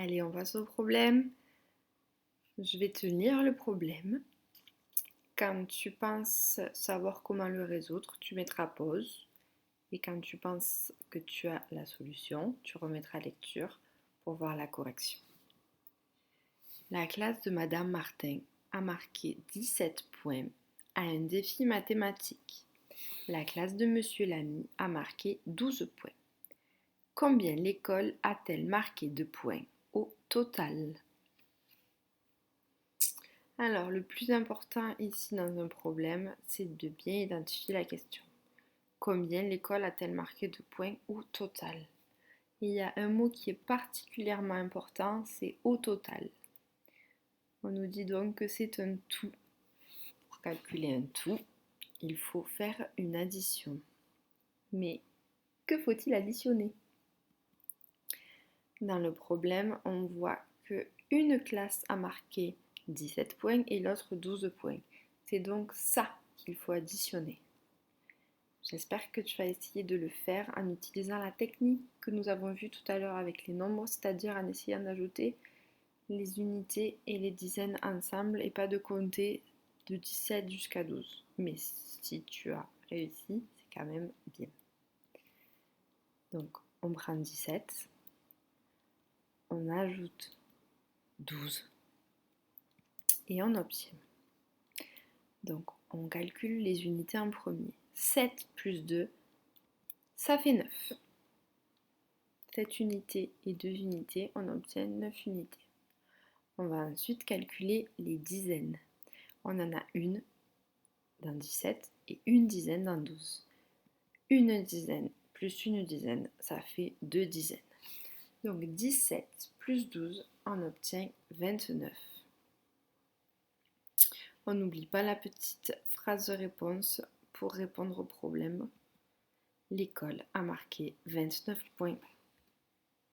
Allez, on passe au problème. Je vais te lire le problème. Quand tu penses savoir comment le résoudre, tu mettras pause. Et quand tu penses que tu as la solution, tu remettras lecture pour voir la correction. La classe de Madame Martin a marqué 17 points à un défi mathématique. La classe de Monsieur Lamy a marqué 12 points. Combien l'école a-t-elle marqué de points au total? Alors, le plus important ici dans un problème, c'est de bien identifier la question. Combien l'école a-t-elle marqué de points au total? Il y a un mot qui est particulièrement important, c'est au total. On nous dit donc que c'est un tout. Pour calculer un tout, il faut faire une addition. Mais que faut-il additionner? Dans le problème, on voit qu'une classe a marqué 17 points et l'autre 12 points. C'est donc ça qu'il faut additionner. J'espère que tu vas essayer de le faire en utilisant la technique que nous avons vue tout à l'heure avec les nombres, c'est-à-dire en essayant d'ajouter les unités et les dizaines ensemble et pas de compter de 17 jusqu'à 12. Mais si tu as réussi, c'est quand même bien. Donc on prend 17, on ajoute 12 et on obtient. Donc on calcule les unités en premier. 7 plus 2, ça fait 9. 7 unités et 2 unités, on obtient 9 unités. On va ensuite calculer les dizaines. On en a une dans 17 et une dizaine dans 12. Une dizaine plus une dizaine, ça fait 2 dizaines. Donc 17 plus 12, on obtient 29. On n'oublie pas la petite phrase de réponse pour répondre au problème. L'école a marqué 29 points.